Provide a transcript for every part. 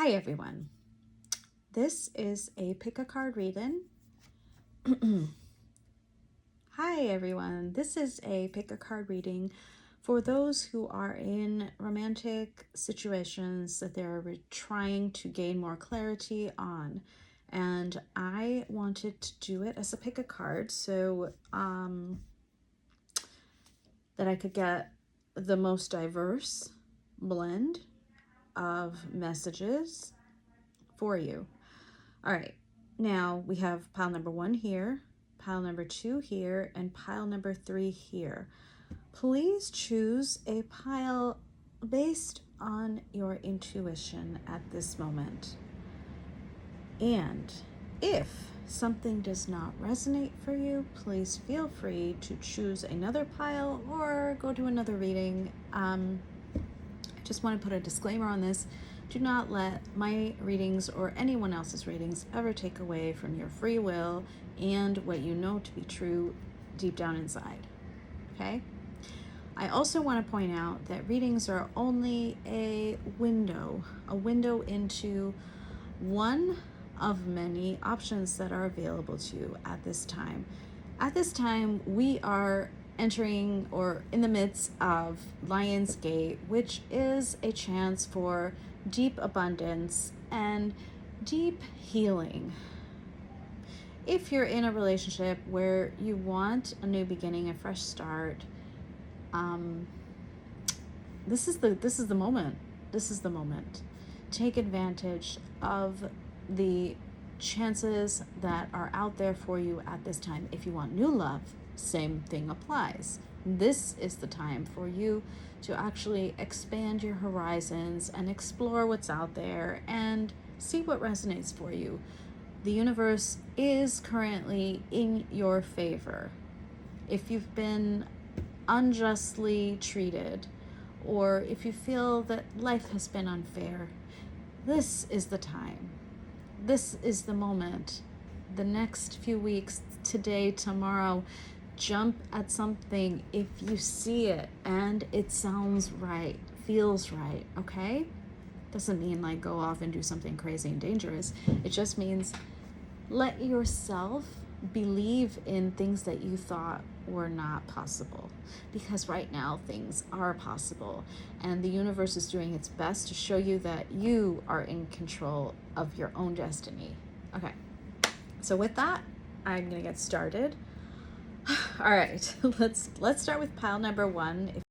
Hi everyone, this is a pick a card reading. Hi everyone, this is a pick a card reading for those who are in romantic situations that they're trying to gain more clarity on. And I wanted to do it as a pick a card so that I could get the most diverse blend of messages for you. All right, now we have pile number 1 here, pile number 2 here, and pile number 3 here. Please choose a pile based on your intuition at this moment. And if something does not resonate for you, please feel free to choose another pile or go to another reading. I just want to put a disclaimer on this. Do not let my readings or anyone else's readings ever take away from your free will and what you know to be true deep down inside. Okay? I also want to point out that readings are only a window into one of many options that are available to you at this time. At this time, we are entering or in the midst of Lionsgate, which is a chance for deep abundance and deep healing. If you're in a relationship where you want a new beginning, a fresh start, this is the moment. This is the moment. Take advantage of the chances that are out there for you at this time. If you want new love, same thing applies. This is the time for you to actually expand your horizons and explore what's out there and see what resonates for you. The universe is currently in your favor. If you've been unjustly treated, or if you feel that life has been unfair, this is the time. This is the moment. The next few weeks, today, tomorrow, jump at something if you see it and it sounds right, feels right, okay? Doesn't mean like go off and do something crazy and dangerous. It just means let yourself believe in things that you thought were not possible, because right now things are possible and the universe is doing its best to show you that you are in control of your own destiny. Okay, so with that, I'm gonna get started. All right, let's start with pile number 1.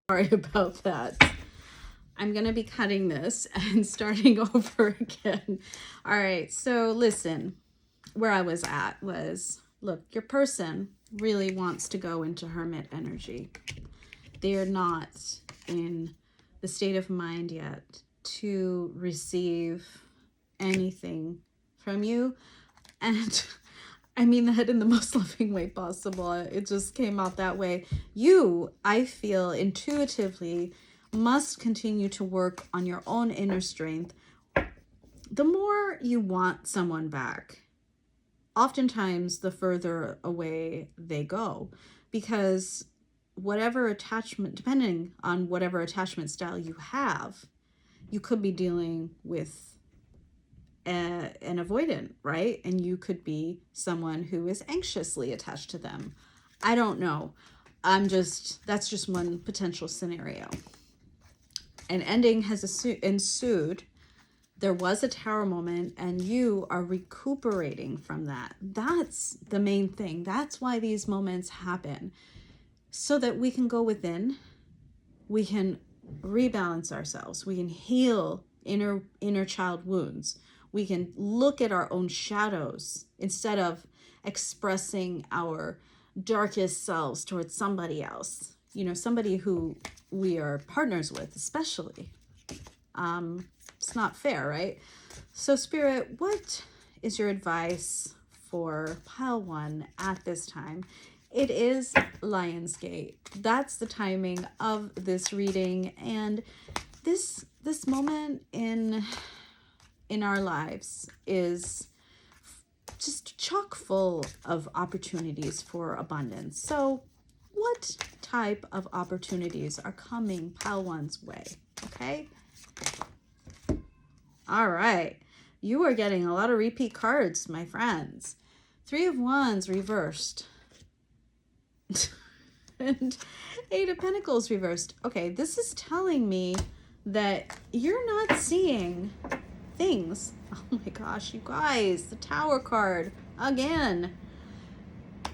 Sorry about that. I'm going to be cutting this and starting over again. All right, so listen, where I was at was, look, your person really wants to go into hermit energy. They are not in the state of mind yet to receive anything from you. And I mean that in the most loving way possible. It just came out that way. You, I feel intuitively, must continue to work on your own inner strength. The more you want someone back, oftentimes the further away they go, because whatever attachment, depending on whatever attachment style you have, you could be dealing with an avoidant, right? And you could be someone who is anxiously attached to them. I don't know. That's just one potential scenario. An ending has ensued. There was a tower moment and you are recuperating from that. That's the main thing. That's why these moments happen. So that we can go within, we can rebalance ourselves, we can heal inner child wounds. We can look at our own shadows instead of expressing our darkest selves towards somebody else. You know, somebody who we are partners with, especially. It's not fair, right? So Spirit, what is your advice for pile 1 at this time? It is Lionsgate. That's the timing of this reading, and this moment in our lives is just chock full of opportunities for abundance. So what type of opportunities are coming pile 1's way? Okay. All right. You are getting a lot of repeat cards, my friends. 3 of Wands reversed. And 8 of Pentacles reversed. Okay, this is telling me that you're not seeing things. Oh my gosh, you guys, the Tower card again.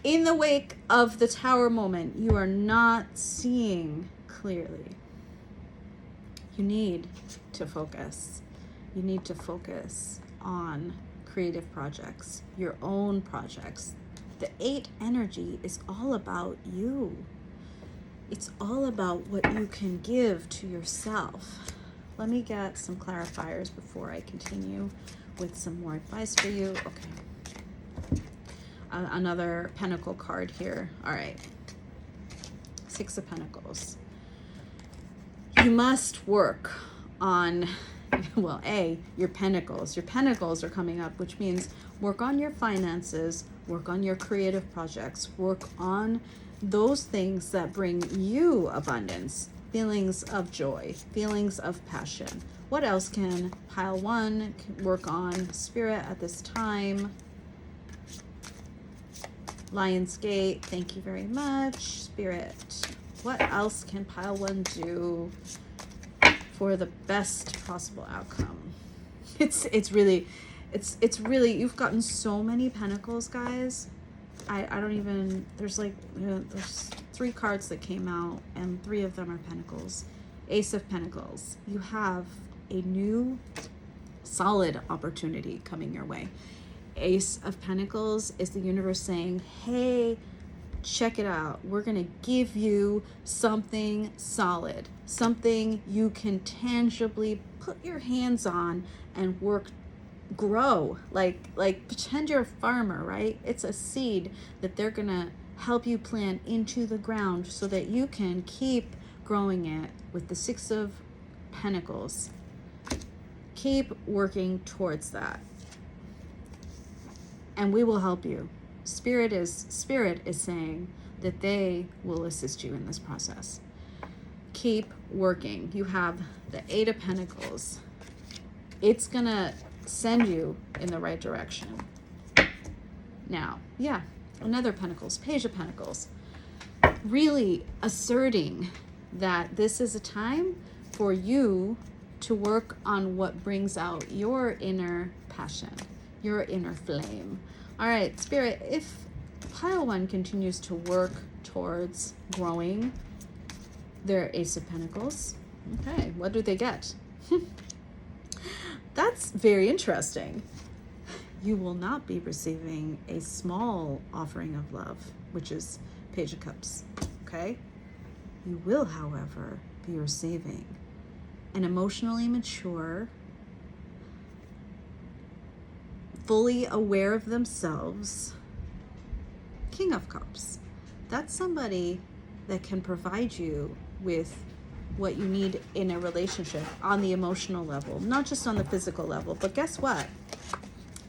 In the wake of the Tower moment, you are not seeing clearly. You need to focus. You need to focus on creative projects, your own projects. The 8 energy is all about you. It's all about what you can give to yourself. Let me get some clarifiers before I continue with some more advice for you. Okay. Another Pentacle card here. All right. 6 of Pentacles. You must work on, well, your Pentacles. Your Pentacles are coming up, which means work on your finances, work on your creative projects, work on those things that bring you abundance, feelings of joy, feelings of passion. What else can pile 1 work on? Spirit at this time. Lionsgate, thank you very much. Spirit, what else can pile 1 do for the best possible outcome? It's really, you've gotten so many Pentacles, guys. I don't even, there's like, there's 3 cards that came out and 3 of them are Pentacles. Ace of Pentacles. You have a new solid opportunity coming your way. Ace of Pentacles is the universe saying, hey, check it out. We're going to give you something solid, something you can tangibly put your hands on and grow. Like pretend you're a farmer, right? It's a seed that they're going to help you plant into the ground so that you can keep growing it with the 6 of Pentacles. Keep working towards that. And we will help you. Spirit is saying that they will assist you in this process. Keep working. You have the 8 of Pentacles. It's gonna send you in the right direction. Now, yeah, another Pentacles, Page of Pentacles. Really asserting that this is a time for you to work on what brings out your inner passion, your inner flame. All right, Spirit, if pile 1 continues to work towards growing They're Ace of Pentacles. Okay, what do they get? That's very interesting. You will not be receiving a small offering of love, which is Page of Cups, okay? You will, however, be receiving an emotionally mature, fully aware of themselves King of Cups. That's somebody that can provide you with what you need in a relationship on the emotional level, not just on the physical level. But guess what?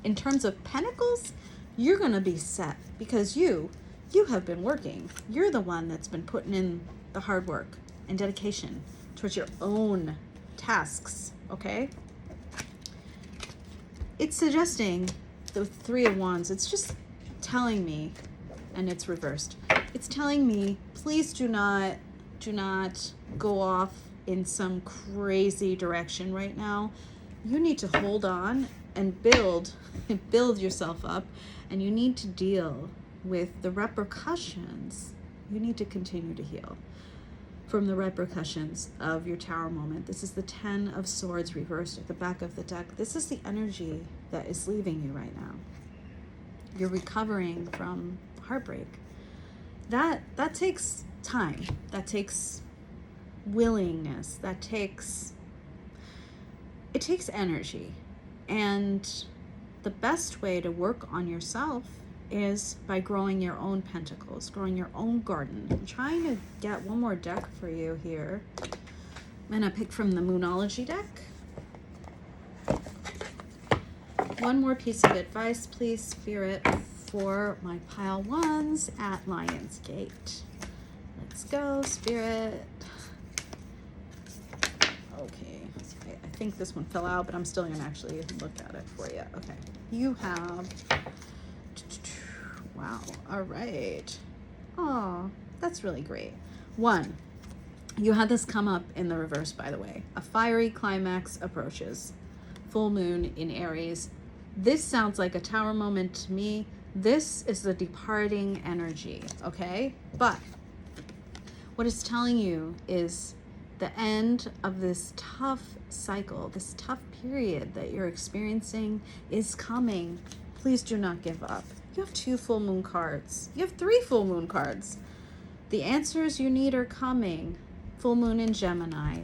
In terms of pentacles, you're going to be set because you have been working. You're the one that's been putting in the hard work and dedication towards your own tasks, okay? It's suggesting the Three of Wands. It's just telling me, and it's reversed. It's telling me, please do not go off in some crazy direction right now. You need to hold on and build yourself up, and you need to deal with the repercussions. You need to continue to heal from the repercussions of your Tower moment. This is the Ten of Swords reversed at the back of the deck. This is the energy that is leaving you right now. You're recovering from heartbreak. That takes time. That takes willingness. It takes energy. And the best way to work on yourself is by growing your own pentacles, growing your own garden. I'm trying to get one more deck for you here. I'm gonna pick from the Moonology deck. One more piece of advice, please, Spirit, for my pile ones at Lionsgate. Let's go, Spirit. Okay, I think this one fell out, but I'm still gonna actually look at it for you. Okay, you have, wow, all right. Oh, that's really great. One, you had this come up in the reverse, by the way. A fiery climax approaches. Full moon in Aries. This sounds like a Tower moment to me. This is the departing energy, okay? But what it's telling you is the end of this tough cycle, this tough period that you're experiencing is coming. Please do not give up. You have 2 full moon cards. You have 3 full moon cards. The answers you need are coming. Full moon in Gemini.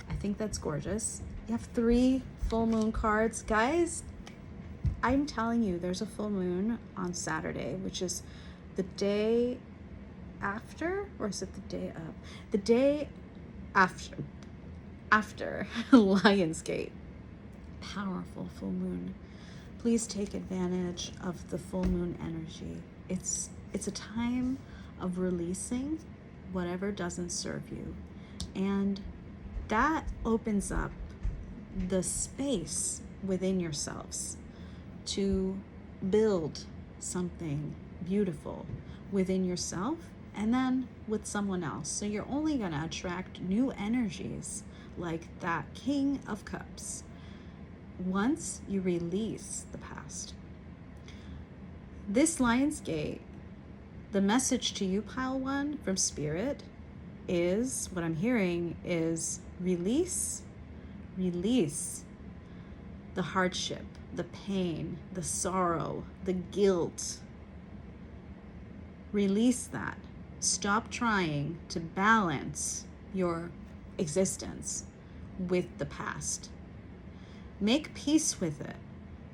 I think that's gorgeous. You have 3 full moon cards. Guys, I'm telling you, there's a full moon on Saturday, which is the day after, or is it the day of? The day after Lionsgate. Powerful full moon. Please take advantage of the full moon energy. It's a time of releasing whatever doesn't serve you. And that opens up the space within yourselves to build something beautiful within yourself and then with someone else. So you're only going to attract new energies like that King of Cups once you release the past. This Lionsgate, the message to you, pile one, from Spirit is, what I'm hearing is release the hardship, the pain, the sorrow, the guilt. Release that. Stop trying to balance your existence with the past. Make peace with it,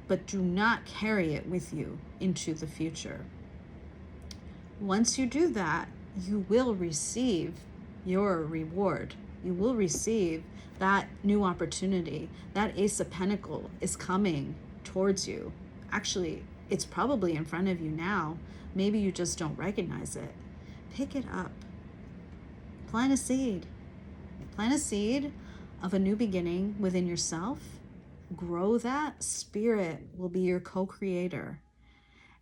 but do not carry it with you into the future. Once you do that, you will receive your reward. You will receive that new opportunity. That Ace of Pentacles is coming towards you. Actually, it's probably in front of you now. Maybe you just don't recognize it. Pick it up. Plant a seed. Plant a seed of a new beginning within yourself. Grow that. Spirit will be your co-creator.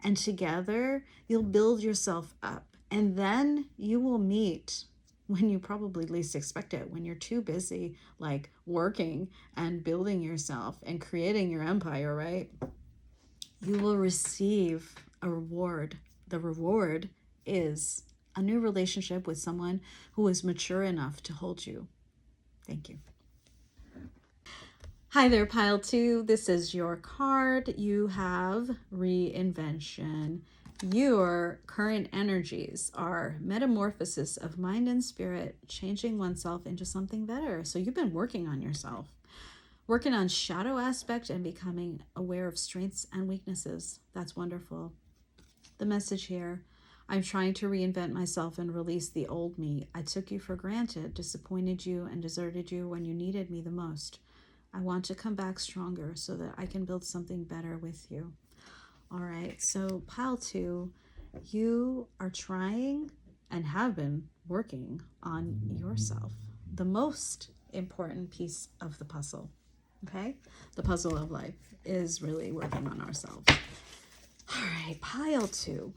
And together, you'll build yourself up. And then you will meet when you probably least expect it, when you're too busy like working and building yourself and creating your empire, right? You will receive a reward. The reward is a new relationship with someone who is mature enough to hold you. Thank you. Hi there, pile 2. This is your card. You have reinvention. Your current energies are metamorphosis of mind and spirit, changing oneself into something better. So you've been working on yourself, working on shadow aspect and becoming aware of strengths and weaknesses. That's wonderful. The message here: I'm trying to reinvent myself and release the old me. I took you for granted, disappointed you, and deserted you when you needed me the most. I want to come back stronger so that I can build something better with you. All right, so pile 2, you are trying and have been working on yourself. The most important piece of the puzzle, okay? The puzzle of life is really working on ourselves. All right, pile 2.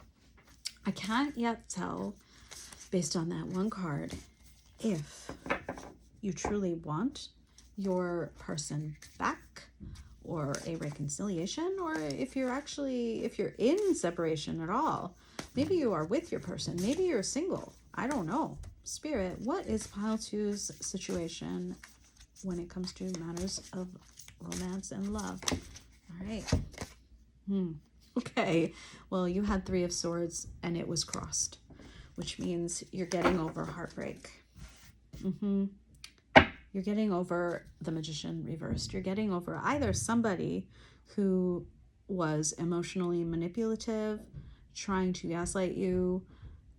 I can't yet tell, based on that one card, if you truly want your person back or a reconciliation, or if you're in separation at all. Maybe you are with your person. Maybe you're single. I don't know. Spirit, what is pile 2's situation when it comes to matters of romance and love? All right. Okay. Well, you had 3 of Swords and it was crossed, which means you're getting over heartbreak. You're getting over the Magician reversed. You're getting over either somebody who was emotionally manipulative, trying to gaslight you,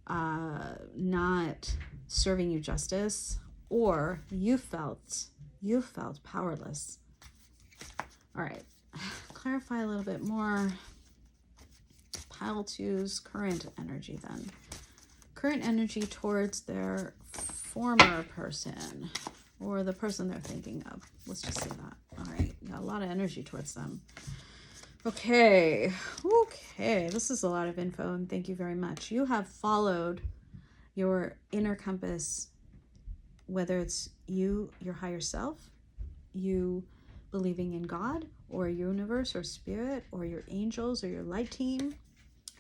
not serving you justice, or you felt powerless. All right, clarify a little bit more. Pile 2's current energy then. Current energy towards their former person, or the person they're thinking of. Let's just say that. All right, got a lot of energy towards them. Okay, this is a lot of info, and thank you very much. You have followed your inner compass, whether it's you, your higher self, you believing in God, or universe, or spirit, or your angels, or your light team.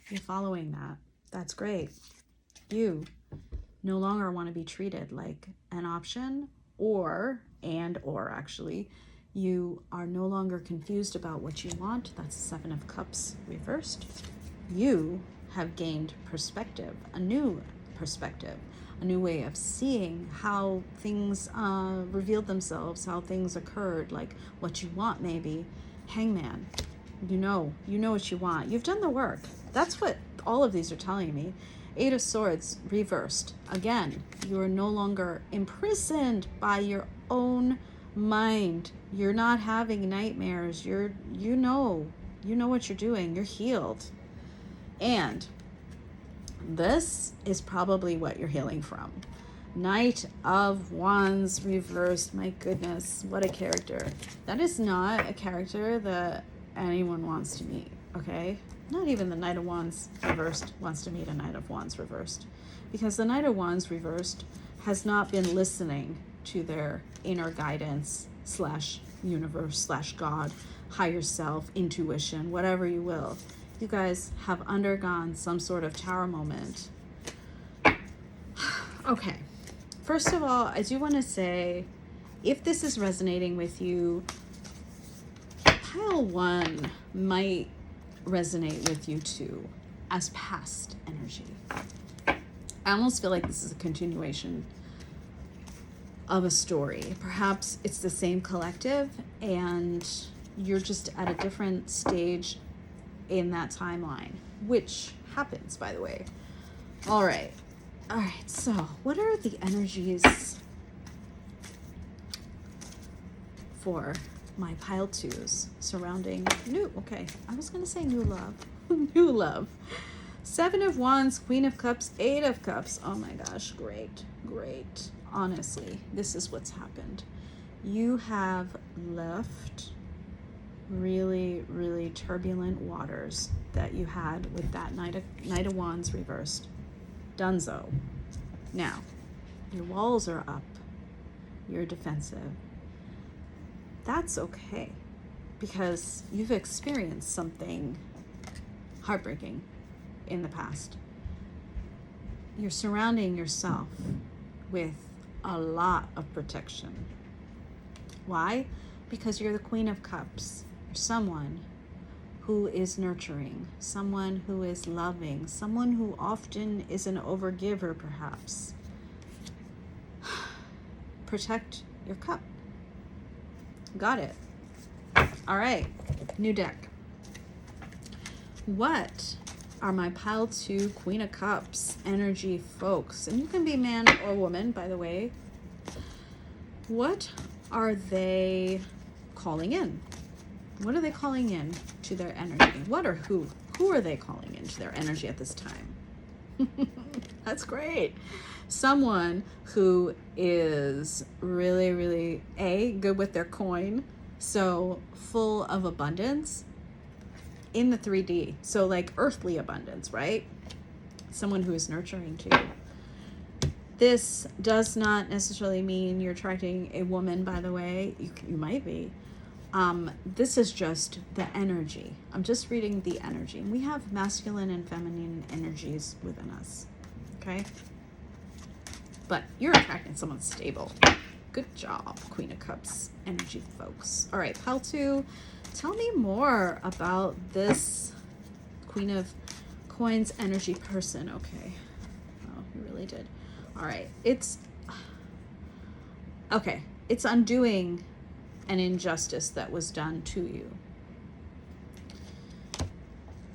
You're following that. That's great. You no longer want to be treated like an option, or actually, you are no longer confused about what you want. That's 7 of Cups reversed. You have gained perspective, a new way of seeing how things revealed themselves, how things occurred, like what you want maybe. Hangman, you know what you want. You've done the work. That's what all of these are telling me. 8 of Swords reversed. Again, you are no longer imprisoned by your own mind. You're not having nightmares. You know what you're doing. You're healed. And this is probably what you're healing from. Knight of Wands reversed. My goodness, what a character. That is not a character that anyone wants to meet, okay? Not even the Knight of Wands reversed wants to meet a Knight of Wands reversed, because the Knight of Wands reversed has not been listening to their inner guidance / universe / God, higher self, intuition, whatever you will. You guys have undergone some sort of tower moment. Okay, first of all, I do want to say, if this is resonating with you, pile 1 might resonate with you too, as past energy. I almost feel like this is a continuation of a story. Perhaps it's the same collective and you're just at a different stage in that timeline, which happens, by the way. All right, so what are the energies for my pile 2s surrounding new love. New love. 7 of Wands, Queen of Cups, 8 of Cups. Oh my gosh, great. Honestly, this is what's happened. You have left really, really turbulent waters that you had with that Knight of Wands reversed. Dunzo. Now, your walls are up. You're defensive. That's okay, because you've experienced something heartbreaking in the past. you're surrounding yourself with a lot of protection. Why? Because you're the Queen of Cups. You're someone who is nurturing, someone who is loving, someone who often is an overgiver, perhaps. Protect your cup. Got it. All right, new deck. What are my pile 2 Queen of Cups energy folks? And you can be man or woman, by the way. What are they calling in? What are they calling in to their energy? What or who? Who are they calling into their energy at this time? That's great. Someone who is really, really, good with their coin. So full of abundance in the 3D. So like earthly abundance, right? Someone who is nurturing too. This does not necessarily mean you're attracting a woman, by the way. You might be. This is just the energy. I'm just reading the energy. We have masculine and feminine energies within us. Okay? But you're attracting someone stable. Good job, Queen of Cups energy folks. All right, pile 2. Tell me more about this Queen of Coins energy person. Okay. Oh, you really did. All right. It's undoing an injustice that was done to you.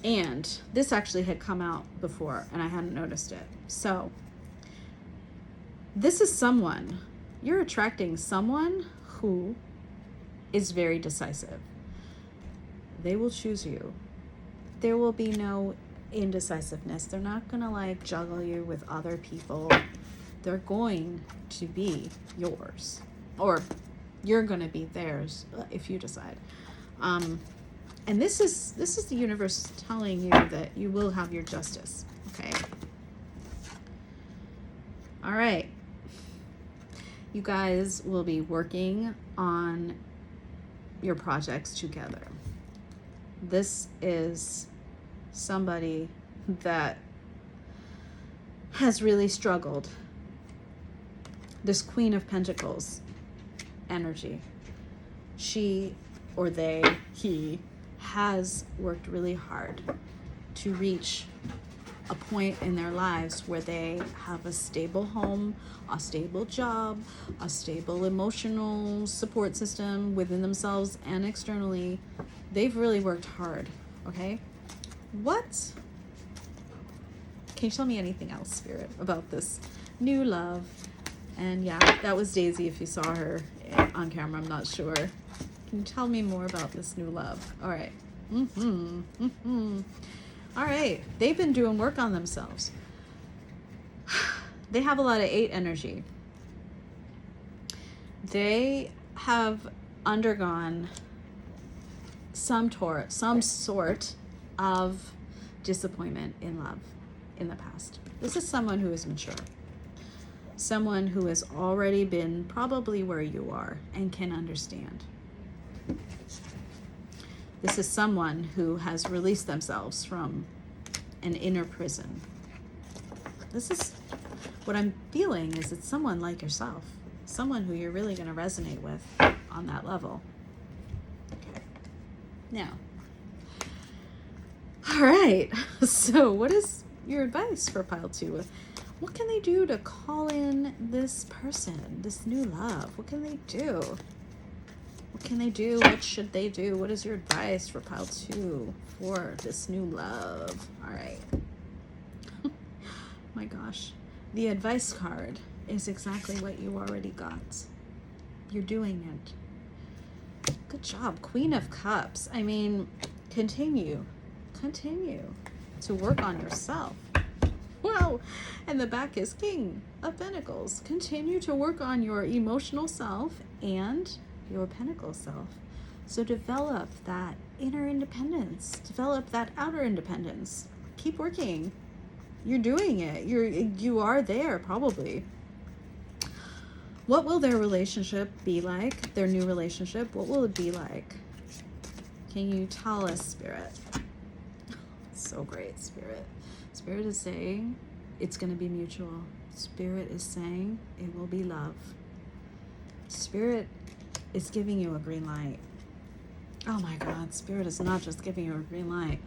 And this actually had come out before and I hadn't noticed it. So this is someone, you're attracting someone who is very decisive. They will choose you. There will be no indecisiveness. They're not going to like juggle you with other people. They're going to be yours, or you're going to be theirs if you decide. And this is the universe telling you that you will have your justice. Okay. All right. You guys will be working on your projects together. This is somebody that has really struggled. This Queen of Pentacles energy. She or they, he, has worked really hard to reach a point in their lives where they have a stable home, a stable job, a stable emotional support system within themselves and externally. They've really worked hard, okay? What? Can you tell me anything else, Spirit, about this new love? And yeah, that was Daisy if you saw her on camera, I'm not sure. Can you tell me more about this new love? All right. All right. They've been doing work on themselves. They have a lot of 8 energy. They have undergone some sort of disappointment in love in the past. This is someone who is mature. Someone who has already been probably where you are and can understand. This is someone who has released themselves from an inner prison. This is what I'm feeling, is it's someone like yourself, someone who you're really going to resonate with on that level. Okay. Now, all right. So what is your advice for pile 2? What can they do to call in this person, this new love? What can they do? What can they do? What should they do? What is your advice for pile 2 for this new love? All right. My gosh. The advice card is exactly what you already got. You're doing it. Good job. Queen of Cups. I mean, continue to work on yourself. Wow. And the back is King of Pentacles. Continue to work on your emotional self and your Pentacle self. So develop that inner independence. Develop that outer independence. Keep working. You're doing it. You are there, probably. What will their relationship be like? Their new relationship? What will it be like? Can you tell us, Spirit? So great, Spirit. Spirit is saying it's going to be mutual. Spirit is saying it will be love. Spirit is giving you a green light. Oh my God, Spirit is not just giving you a green light.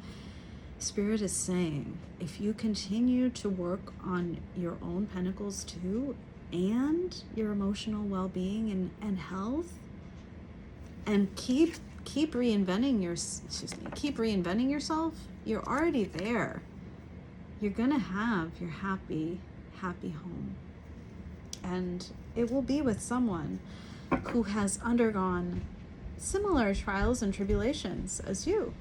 Spirit is saying, if you continue to work on your own pentacles too, and your emotional well-being and health, and keep reinventing keep reinventing yourself, you're already there. You're gonna have your happy home. And it will be with someone who has undergone similar trials and tribulations as you.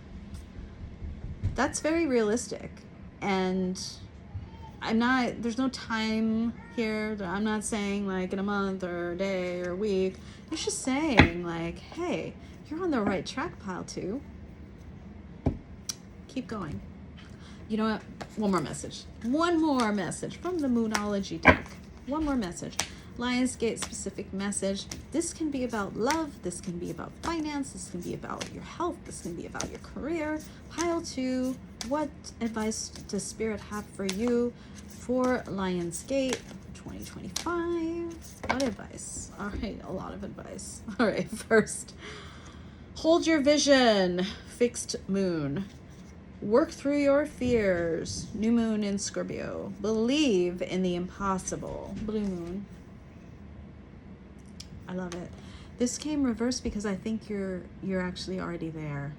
That's very realistic. And there's no time here. I'm not saying like in a month or a day or a week. It's just saying like, hey, you're on the right track, pile 2. Keep going. You know what? One more message from the Moonology deck. One more message. Lionsgate specific message. This can be about love. This can be about finance. This can be about your health. This can be about your career. Pile 2. What advice does Spirit have for you for Lionsgate 2025? What advice? All right, a lot of advice. All right, first, hold your vision. Fixed moon. Work through your fears. New moon in Scorpio. Believe in the impossible. Blue moon. I love it. This came reversed because I think you're actually already there.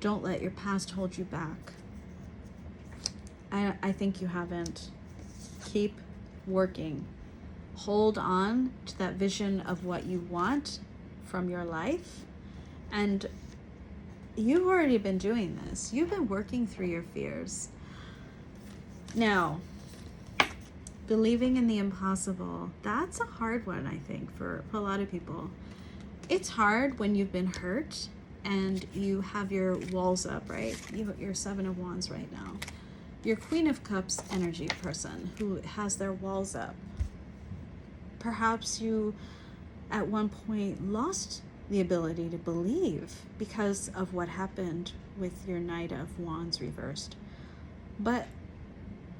Don't let your past hold you back. I think you haven't. Keep working. Hold on to that vision of what you want from your life. And you've already been doing this. You've been working through your fears. Now, believing in the impossible, that's a hard one, I think, for a lot of people. It's hard when you've been hurt and you have your walls up, right? You're 7 of Wands right now. Your Queen of Cups energy person who has their walls up. Perhaps you at one point lost the ability to believe because of what happened with your Knight of Wands reversed. But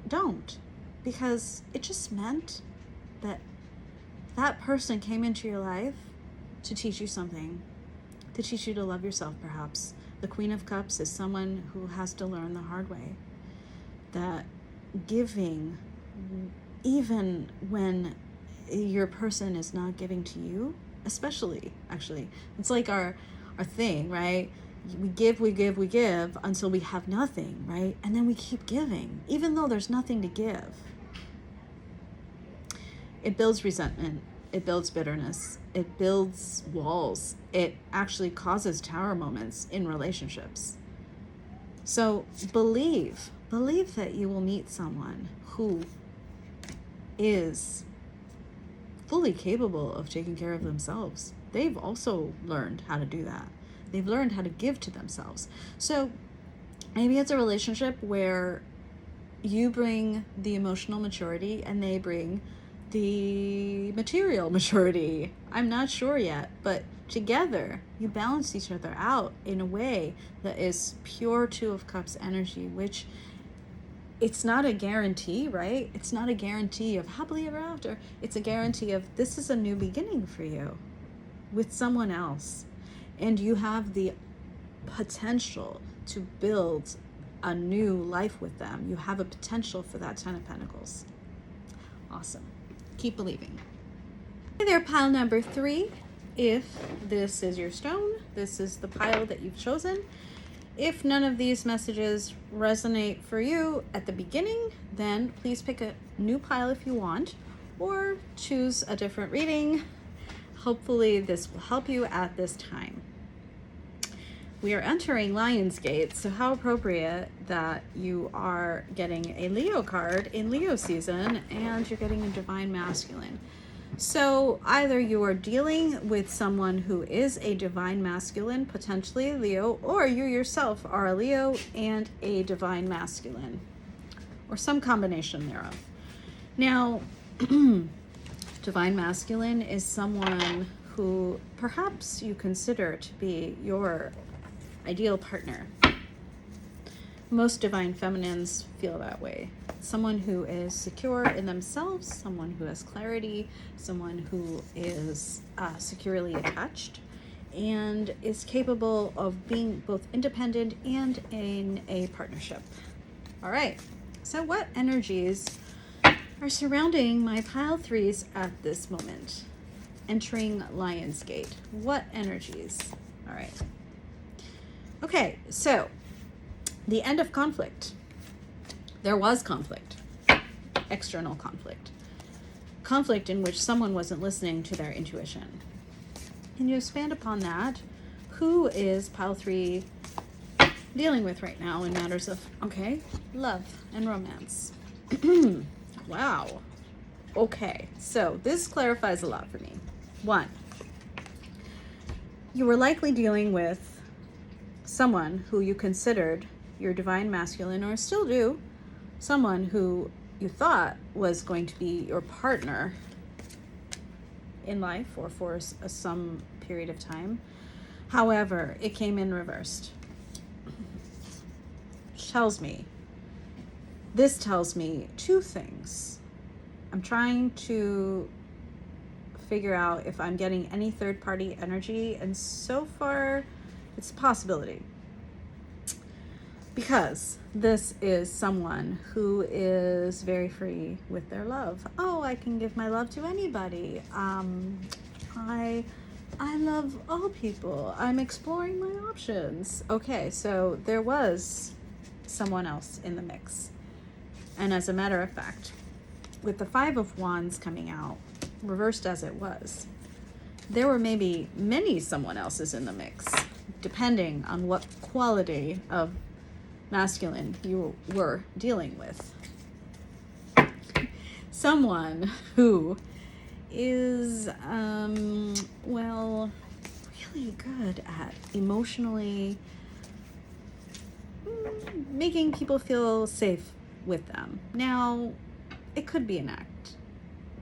don't, because it just meant that that person came into your life to teach you something, to teach you to love yourself, perhaps. The Queen of Cups is someone who has to learn the hard way that giving, even when your person is not giving to you, especially, actually, it's like our thing, right? We give until we have nothing, right? And then we keep giving, even though there's nothing to give. It builds resentment. It builds bitterness. It builds walls. It actually causes tower moments in relationships. So believe that you will meet someone who is fully capable of taking care of themselves. They've also learned how to do that. They've learned how to give to themselves. So maybe it's a relationship where you bring the emotional maturity and they bring the material maturity. I'm not sure yet, but together you balance each other out in a way that is pure 2 of Cups energy, which it's not a guarantee, right? It's not a guarantee of happily ever after. It's a guarantee of this is a new beginning for you with someone else. And you have the potential to build a new life with them. You have a potential for that 10 of Pentacles. Awesome. Keep believing. Hey there, pile number 3. If this is your stone, this is the pile that you've chosen. If none of these messages resonate for you at the beginning, then please pick a new pile if you want, or choose a different reading. Hopefully this will help you at this time. We are entering Lionsgate, so how appropriate that you are getting a Leo card in Leo season and you're getting a Divine Masculine. So either you are dealing with someone who is a Divine Masculine, potentially Leo, or you yourself are a Leo and a Divine Masculine, or some combination thereof. Now, Divine Masculine is someone who perhaps you consider to be your ideal partner. Most divine feminines feel that way. Someone who is secure in themselves, someone who has clarity, someone who is securely attached, and is capable of being both independent and in a partnership. All right, so what energies are surrounding my pile threes at this moment? Entering Lionsgate. What energies? All right. Okay, so the end of conflict. There was conflict, external conflict. Conflict in which someone wasn't listening to their intuition. Can you expand upon that? Who is pile three dealing with right now in matters of, okay, love and romance? Wow. Okay, so this clarifies a lot for me. 1, you were likely dealing with someone who you considered your divine masculine, or still do, someone who you thought was going to be your partner in life or for some period of time. However, it came in reversed. This tells me 2 things. I'm trying to figure out if I'm getting any third party energy, and so far it's a possibility. Because this is someone who is very free with their love. Oh, I can give my love to anybody. I love all people. I'm exploring my options. Okay, so there was someone else in the mix. And as a matter of fact, with the 5 of Wands coming out, reversed as it was, there were maybe many someone else's in the mix, depending on what quality of masculine you were dealing with. Someone who is, really good at emotionally making people feel safe with them. Now, it could be an act.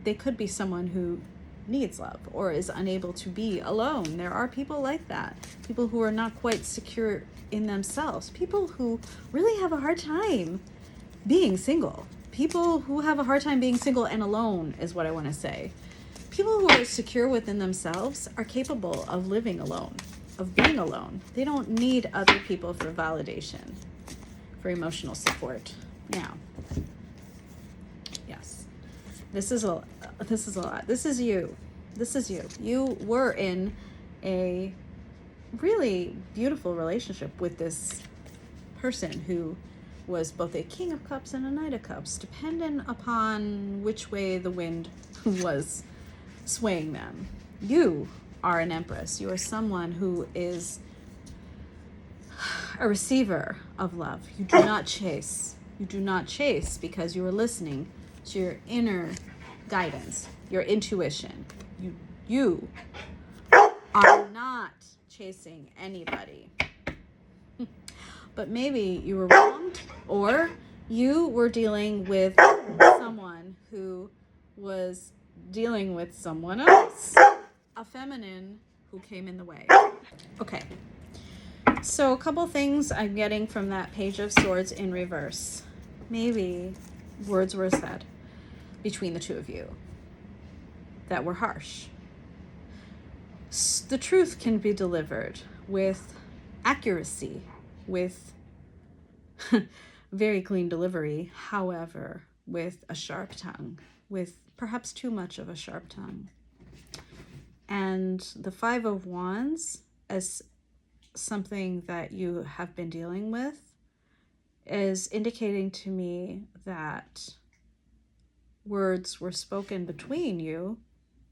They could be someone who needs love or is unable to be alone. There are people like that. People who are not quite secure in themselves. People who really have a hard time being single. People who have a hard time being single and alone is what I want to say. People who are secure within themselves are capable of living alone, of being alone. They don't need other people for validation, for emotional support. Now, yes, this is a lot. This is you. You were in a really beautiful relationship with this person who was both a King of Cups and a Knight of Cups, dependent upon which way the wind was swaying them. You are an empress. You are someone who is a receiver of love. You do not chase. You do not chase because you are listening to your inner guidance, your intuition. You are not chasing anybody. But maybe you were wronged, or you were dealing with someone who was dealing with someone else, a feminine who came in the way. Okay, so a couple things I'm getting from that Page of Swords in reverse. Maybe words were said between the 2 of you that were harsh. The truth can be delivered with accuracy, with very clean delivery, however, with a sharp tongue, with perhaps too much of a sharp tongue. And the 5 of Wands, as something that you have been dealing with, is indicating to me that words were spoken between you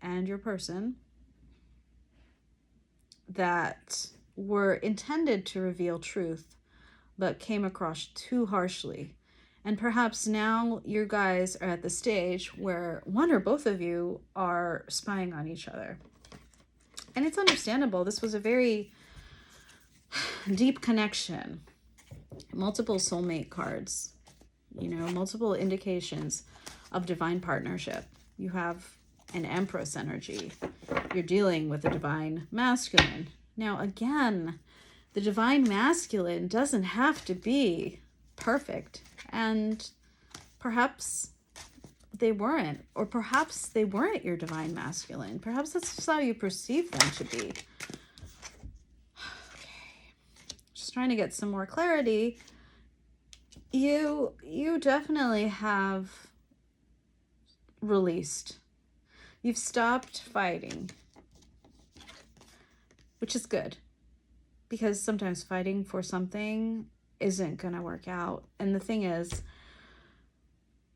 and your person that were intended to reveal truth, but came across too harshly. And perhaps now you guys are at the stage where one or both of you are spying on each other. And it's understandable. This was a very deep connection. Multiple soulmate cards, multiple indications of divine partnership. You have an empress energy. You're dealing with a divine masculine. Now, again, the divine masculine doesn't have to be perfect. And perhaps they weren't. Or perhaps they weren't your divine masculine. Perhaps that's just how you perceive them to be. Okay. Just trying to get some more clarity. You definitely have released. You've stopped fighting, which is good, because sometimes fighting for something isn't gonna work out. And the thing is,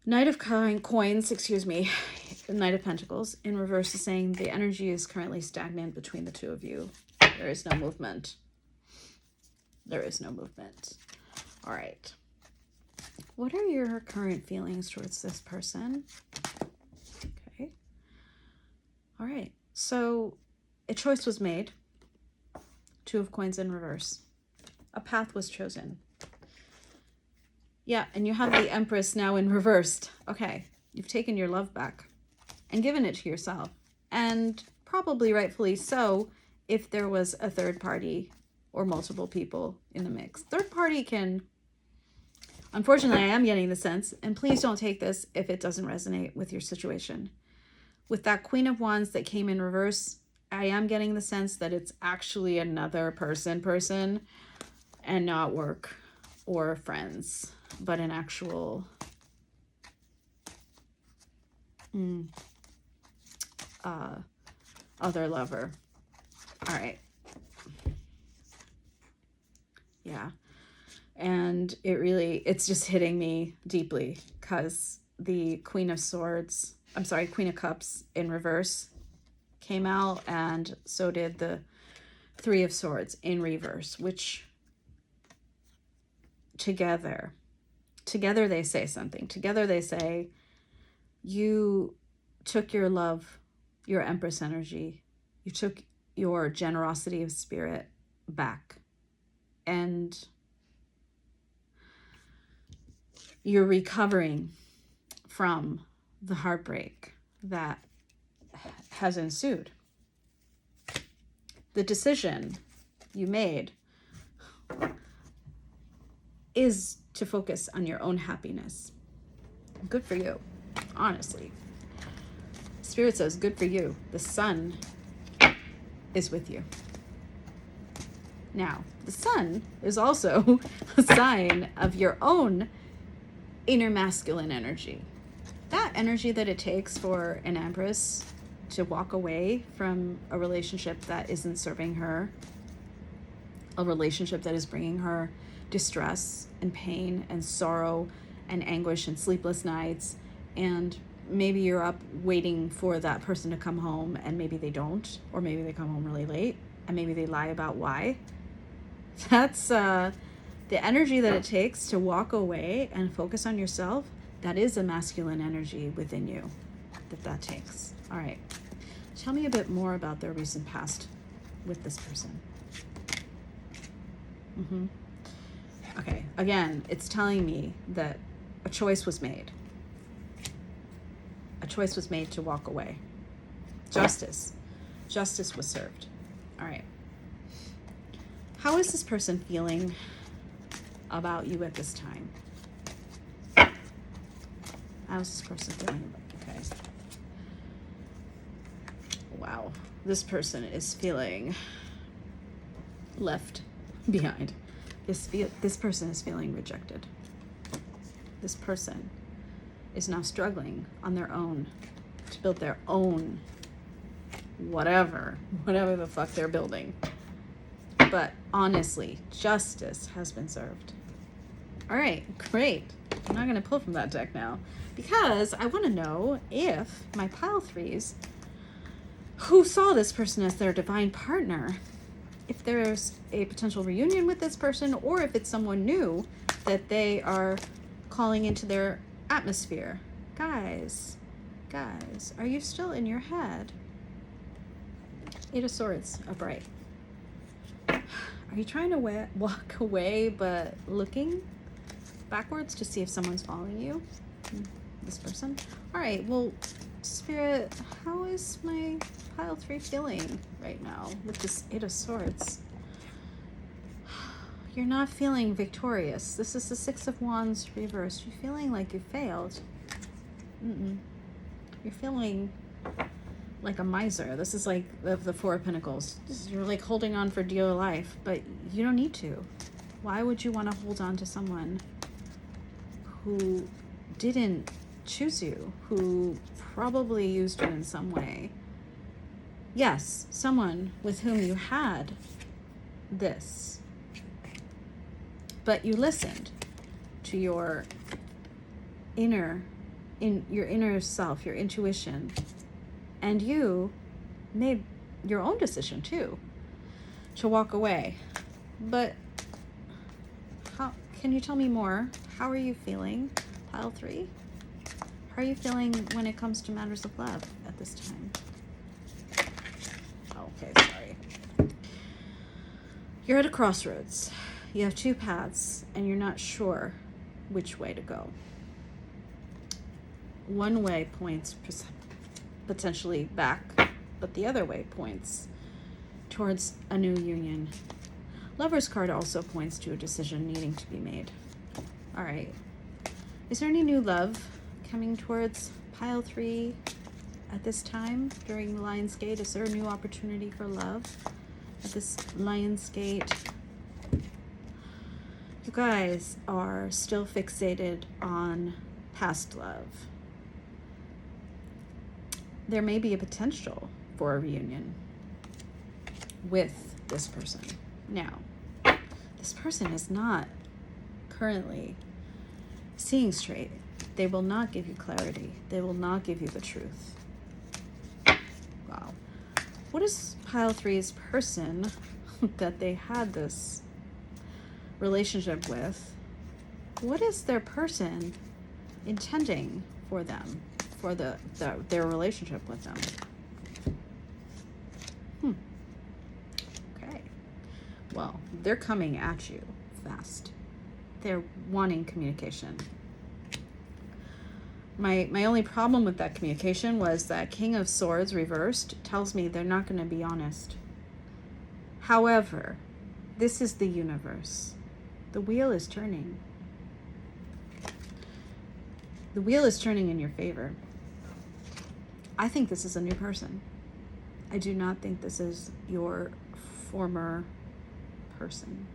Knight of Coins, excuse me, Knight of Pentacles in reverse is saying the energy is currently stagnant between the two of you. There is no movement. There is no movement. All right. What are your current feelings towards this person? Okay. All right. So a choice was made. Two of Coins in reverse. A path was chosen. Yeah, and you have the Empress now in reversed. Okay. You've taken your love back and given it to yourself. And probably rightfully so if there was a third party or multiple people in the mix. Third party can... Unfortunately, I am getting the sense, and please don't take this if it doesn't resonate with your situation. With that Queen of Wands that came in reverse, I am getting the sense that it's actually another person, and not work or friends, but an actual other lover. All right. Yeah. And it's just hitting me deeply because the Queen of Cups in reverse came out, and so did the Three of Swords in reverse, which together they say something. Together they say, you took your love, your Empress energy, you took your generosity of spirit back, and you're recovering from the heartbreak that has ensued. The decision you made is to focus on your own happiness. Good for you, honestly. Spirit says, good for you. The sun is with you. Now, the sun is also a sign of your own inner masculine energy. That energy that it takes for an Empress to walk away from a relationship that isn't serving her, a relationship that is bringing her distress and pain and sorrow and anguish and sleepless nights, and maybe you're up waiting for that person to come home, and maybe they don't, or maybe they come home really late, and maybe they lie about why. That's the energy that it takes to walk away and focus on yourself. That is a masculine energy within you that takes. All right. Tell me a bit more about their recent past with this person. Okay. Again, it's telling me that a choice was made. A choice was made to walk away. Justice was served. All right. How is this person feeling about you at this time? How's this person feeling? Okay. Wow. This person is feeling left behind. This person is feeling rejected. This person is now struggling on their own to build their own whatever the fuck they're building. But honestly, justice has been served. All right, great. I'm not going to pull from that deck now because I want to know if my pile threes who saw this person as their divine partner, if there's a potential reunion with this person, or if it's someone new that they are calling into their atmosphere. Guys, are you still in your head? Eight of Swords, upright. Are you trying to walk away but looking backwards to see if someone's following you? This person? All right, well, Spirit, how is my pile 3 feeling right now with this Eight of Swords? you're not feeling victorious. This is the Six of Wands reversed. You're feeling like you failed. You're feeling like a miser. This is like the Four of Pentacles. You're like holding on for dear life, but you don't need to. Why would you want to hold on to someone who didn't choose you, who probably used you in some way? Yes, someone with whom you had this, but you listened to your inner self, your intuition, and you made your own decision too to walk away. But how can you tell me more? How are you feeling, pile 3? How are you feeling when it comes to matters of love at this time? Okay, sorry. You're at a crossroads. You have 2 paths and you're not sure which way to go. One way points potentially back, but the other way points towards a new union. Lover's card also points to a decision needing to be made. All right. Is there any new love coming towards pile 3 at this time during the Lionsgate? Is there a new opportunity for love at this Lionsgate? You guys are still fixated on past love. There may be a potential for a reunion with this person. Now, this person is not currently seeing straight. They will not give you clarity. They will not give you the truth. Wow. What is pile 3's person that they had this relationship with? What is their person intending for them, for their relationship with them? Okay. Well, they're coming at you fast. They're wanting communication. My only problem with that communication was that King of Swords reversed tells me they're not going to be honest. However, this is the universe. The wheel is turning. The wheel is turning in your favor. I think this is a new person. I do not think this is your former person.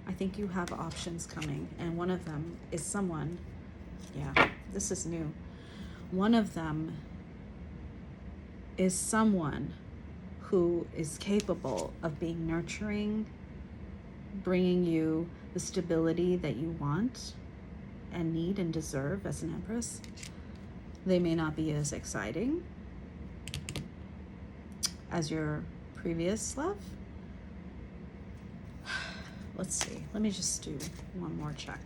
I think you have options coming, and one of them is someone, yeah, this is new. One of them is someone who is capable of being nurturing, bringing you the stability that you want and need and deserve as an empress. They may not be as exciting as your previous love. Let's see. Let me just do one more check.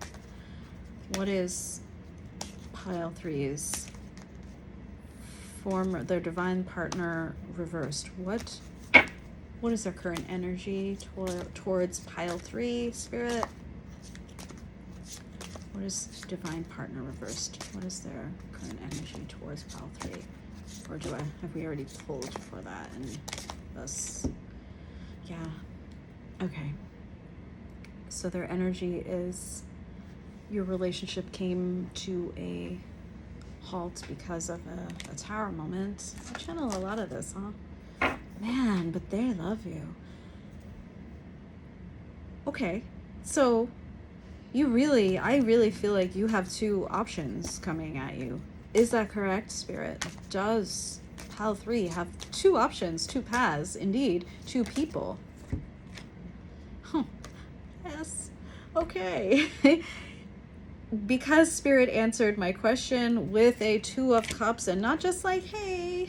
What is pile 3's their divine partner reversed? What is their current energy towards pile 3, Spirit? What is divine partner reversed? What is their current energy towards pile 3? Or have we already pulled for that and thus? Yeah. Okay. So their energy is your relationship came to a halt because of a tower moment. I channel a lot of this, huh? Man, but they love you. Okay, so I really feel like you have 2 options coming at you. Is that correct, Spirit? Does pile 3 have 2 options, 2 paths, indeed, 2 people? Huh. Yes. Okay. Because Spirit answered my question with a 2 of Cups and not just like, hey,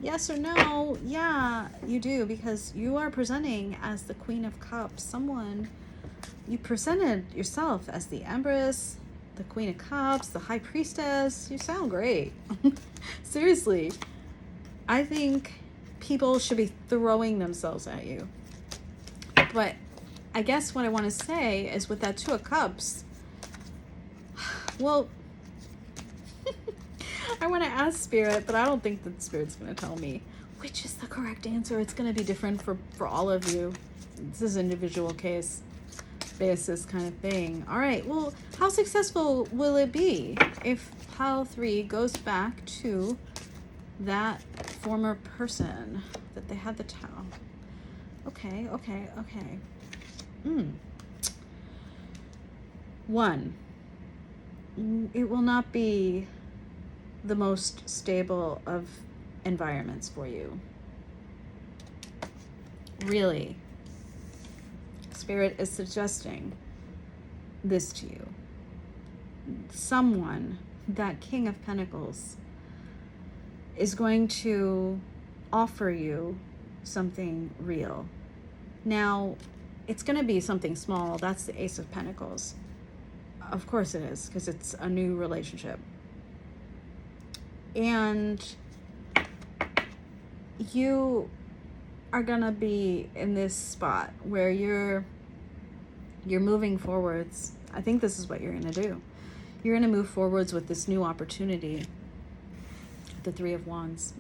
yes or no. Yeah, you do, because you are presenting as the Queen of Cups. You presented yourself as the Empress, the Queen of Cups, the High Priestess. You sound great. Seriously. I think people should be throwing themselves at you. But I guess what I want to say is with that 2 of Cups, well, I want to ask Spirit, but I don't think that Spirit's going to tell me which is the correct answer. It's going to be different for all of you. This is an individual case. basis kind of thing. All right, well, how successful will it be if pile 3 goes back to that former person that they had the tower? Okay. 1, it will not be the most stable of environments for you. Really. Spirit is suggesting this to you. Someone, that King of Pentacles, is going to offer you something real. Now, it's going to be something small. That's the Ace of Pentacles. Of course it is, because it's a new relationship. And you are going to be in this spot where you're moving forwards. I think this is what you're going to do. You're going to move forwards with this new opportunity. The 3 of Wands.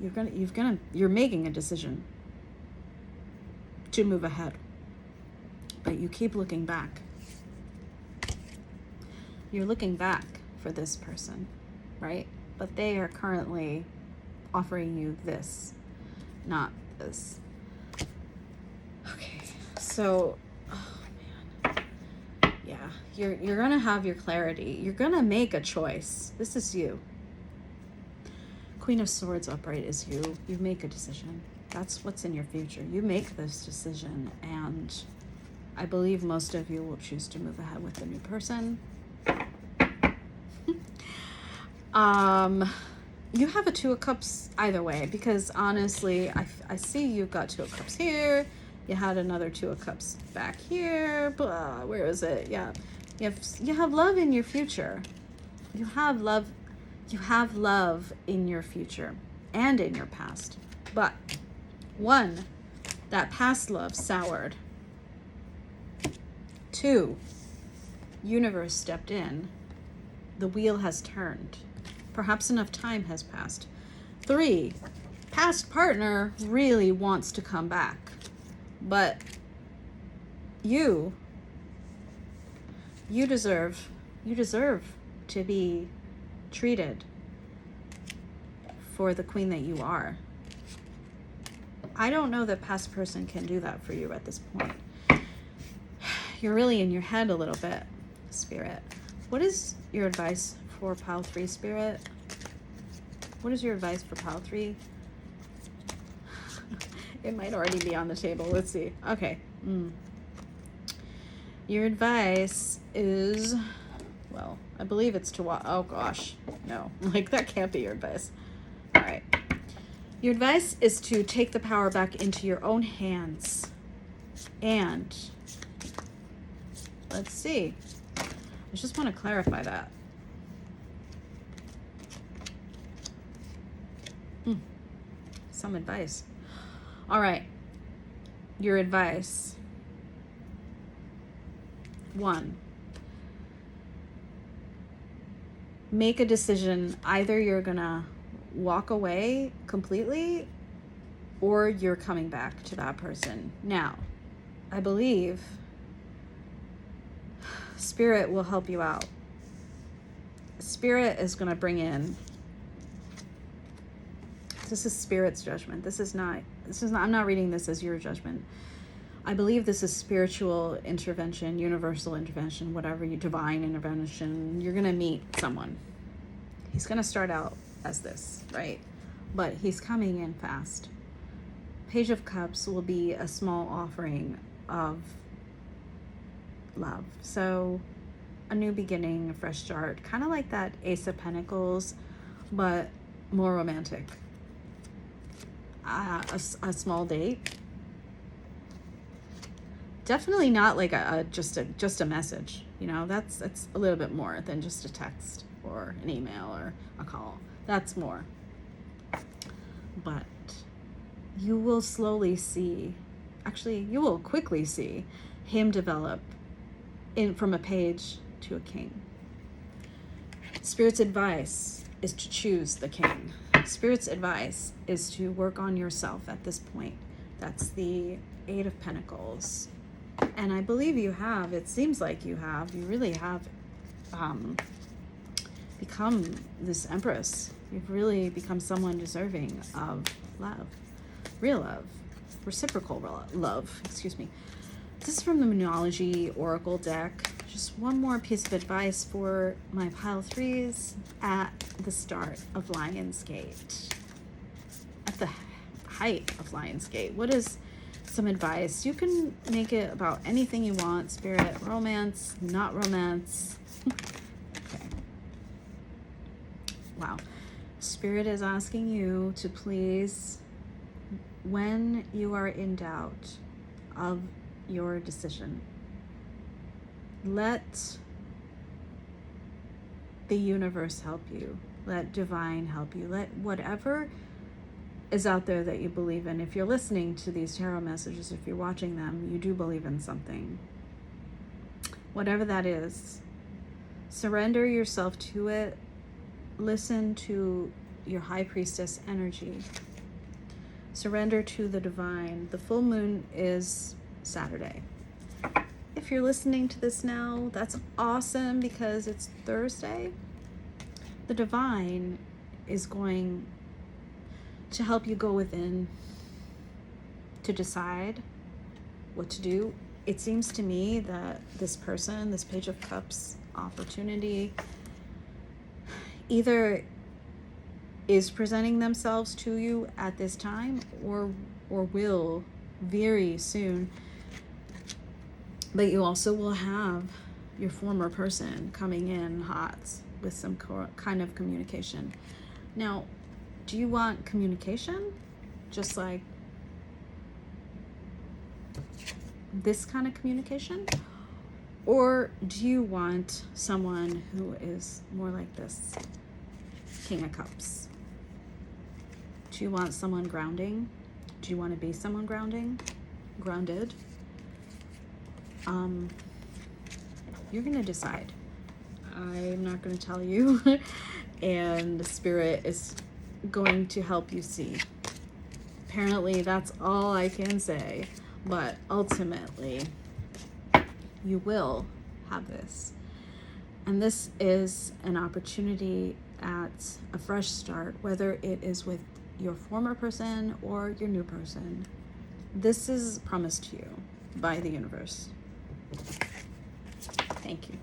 You're making a decision to move ahead. But you keep looking back. You're looking back for this person, right? But they are currently offering you this, not this. Okay, so, oh man. Yeah, you're gonna have your clarity. You're gonna make a choice. This is you. Queen of Swords upright is you. You make a decision. That's what's in your future. You make this decision, and I believe most of you will choose to move ahead with the new person. You have a 2 of Cups either way, because honestly, I see you've got 2 of Cups here. You had another 2 of Cups back here. Blah, where is it? Yeah, you have love in your future. You have love in your future and in your past. But 1, that past love soured. 2, universe stepped in. The wheel has turned. Perhaps enough time has passed. 3, past partner really wants to come back. But you deserve to be treated for the queen that you are. I don't know that past person can do that for you at this point. You're really in your head a little bit, Spirit. What is your advice for pile 3, Spirit? What is your advice for pile 3? It might already be on the table. Let's see. Okay. Your advice is, well, I believe it's to what? Oh gosh, no, like that can't be your advice. All right. Your advice is to take the power back into your own hands. And let's see. I just want to clarify that. Some advice. All right. Your advice. 1, make a decision. Either you're gonna walk away completely or you're coming back to that person. Now, I believe Spirit will help you out. Spirit is going to bring in, this is Spirit's judgment. This is not, I'm not reading this as your judgment. I believe this is spiritual intervention, universal intervention, whatever, divine intervention. You're going to meet someone. He's going to start out as this, right? But he's coming in fast. Page of Cups will be a small offering of love. So a new beginning, a fresh start, kind of like that Ace of Pentacles, but more romantic. A small date. Definitely not like just a message. You know, that's a little bit more than just a text or an email or a call. That's more. But you will slowly see, actually you will quickly see him develop from a page to a king. Spirit's advice is to choose the king. Spirit's advice is to work on yourself at this point. That's the 8 of Pentacles. And I believe you have. It seems like you have. You really have become this empress. You've really become someone deserving of love, real love, reciprocal love, excuse me. This is from the Numerology Oracle deck. Just one more piece of advice for my pile threes at the start of Lionsgate, at the height of Lionsgate. What is some advice? You can make it about anything you want. Spirit, romance, not romance. Okay. Wow. Spirit is asking you to please, when you are in doubt of your decision, let the universe help you. Let divine help you. Let whatever is out there that you believe in. If you're listening to these tarot messages, if you're watching them, you do believe in something. Whatever that is, surrender yourself to it. Listen to your high priestess energy. Surrender to the divine. The full moon is Saturday. If you're listening to this now, that's awesome because it's Thursday. The divine is going to help you go within to decide what to do. It seems to me that this person, this Page of Cups opportunity, either is presenting themselves to you at this time or will very soon. But you also will have your former person coming in hot with some kind of communication. Now, do you want communication? Just like this kind of communication? Or do you want someone who is more like this King of Cups? Do you want someone grounding? Do you want to be someone grounded? You're going to decide. I'm not going to tell you. And the Spirit is going to help you see. Apparently, that's all I can say. But ultimately, you will have this. And this is an opportunity at a fresh start, whether it is with your former person or your new person. This is promised to you by the universe. Thank you.